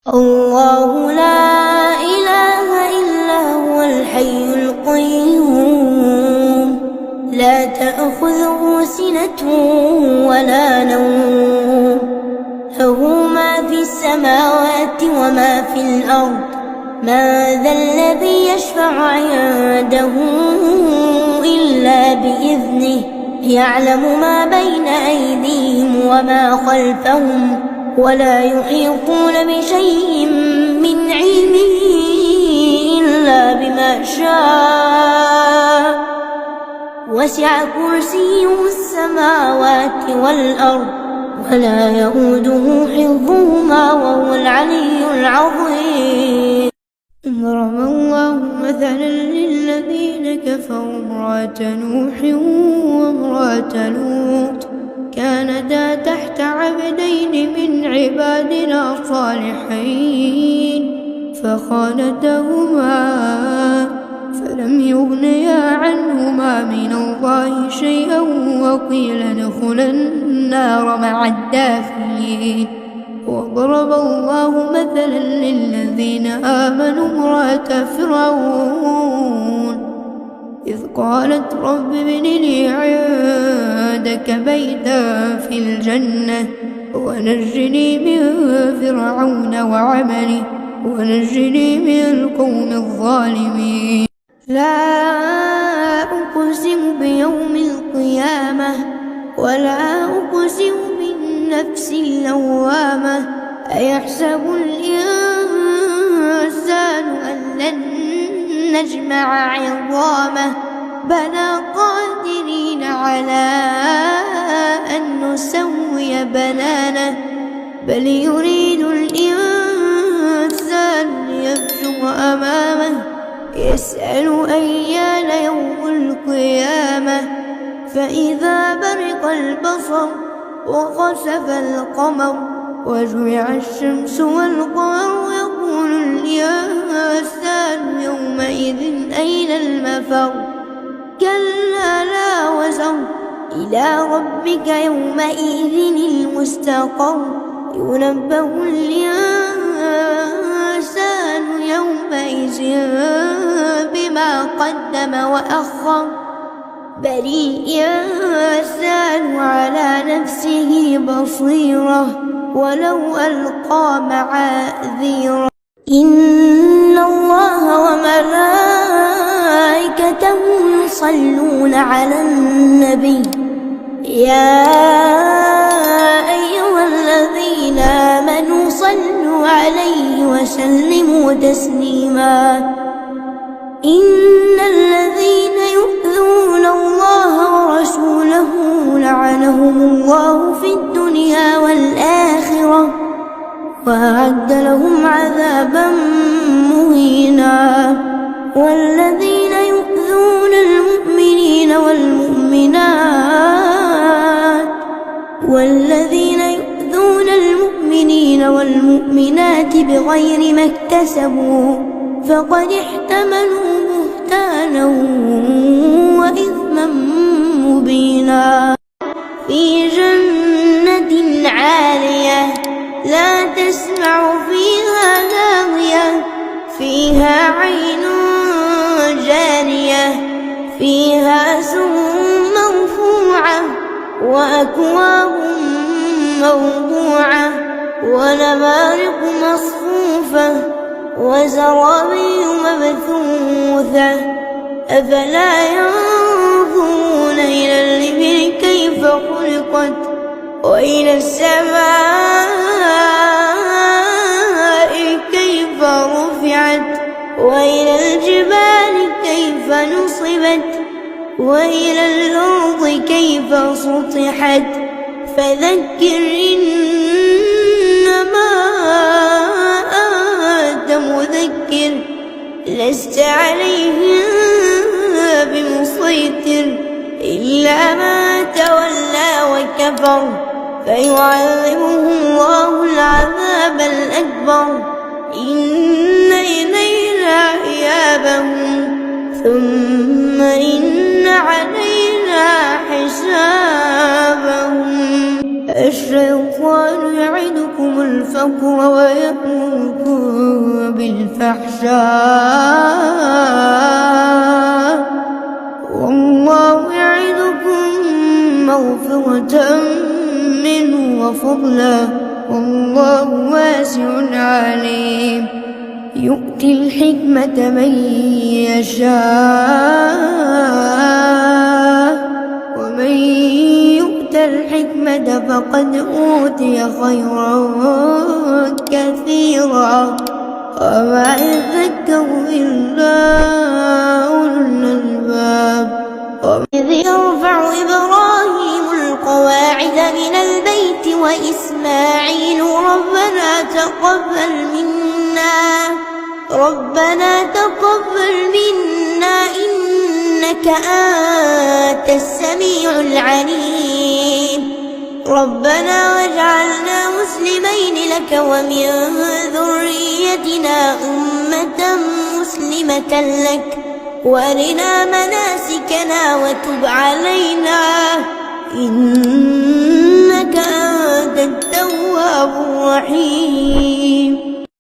الله لا إله إلا هو الحي القيوم لا تأخذه سنة ولا نوم له ما في السماوات وما في الأرض من ذا الذي يشفع عنده إلا بإذنه يعلم ما بين أيديهم وما خلفهم ولا يحيطون بشيء من علمه إلا بما شاء وسع كرسيه السماوات والأرض ولا يؤوده حفظهما وهو العلي العظيم. ضرب الله مثلا للذين كفروا امرأة نوح وامرأة لوط كانتا تحت عبدين من عبادنا صالحين فخانتهما فلم يغنيا عنهما من الله شيئا وقيل ادخلا النار مع الداخلين. وضرب الله مثلا للذين آمنوا امرأة فرعون إذ قالت رب ابن لي عندك بيتا في الجنة ونجني من فرعون وعمله ونجني من القوم الظالمين. لا أقسم بيوم القيامة ولا أقسم بالنفس اللوامة أيحسب الإنسان أن لن نجمع عظامه بلى قادرين على أن نسوي بنانه بل يريد الإنسان ليفجر أمامه يسأل أيان يوم القيامة فإذا برق البصر وخسف القمر وجمع الشمس والقمر يقول الإنسان يومئذ أين المفر كلا لا وزر إلى ربك يومئذ المستقر ينبه الإنسان يومئذ بما قدم وأخر بل الإنسان على نفسه بصيرة ولو ألقى معاذيره. إن الله وملائكته يصلون على النبي يا أيها الذين آمنوا صلوا عليه وسلموا تسليما. إن الذين يؤذون الله ورسوله لعنهم الله في الدنيا والآخرة وأعد لهم عذابا مهينا. والذين يؤذون المؤمنين والمؤمنات بغير ما اكتسبوا فقد احتملوا بهتانا وإثما مبينا. في جنة عالية لا تسمع فيها لاغية فيها عين جارية فيها سرر مرفوعة وأكواب موضوعة ونمارق مصفوفة وزرابي مبثوثة أفلا ينظرون إلى الإبل كيف خلقت وإلى السماء كيف رفعت وإلى الجبال كيف نصبت وإلى الأرض كيف سطحت فذكر إنما أنت مذكر لست عليهم بمسيطر إلا من تولى وكفر فيعذبه الله العذاب الأكبر إن إلينا إيابهم ثم إن علينا حسابهم. الشيطان يعدكم الفقر ويأمركم بالفحشاء والله يعدكم مغفرة منه وفضلا والله واسع عليم يؤتي الحكمة من يشاء ومن يؤت الحكمة فقد أوتي خيرا كثيرا وما يذكر إلا أولو الألباب وإذ يرفع إبراهيم القواعد من البيت وإسماعيل ربنا تقبل منا إنك أنت السميع العليم ربنا واجعلنا مسلمين لك ومن ذريتنا أمة مسلمة لك وأرنا مناسكنا وتب علينا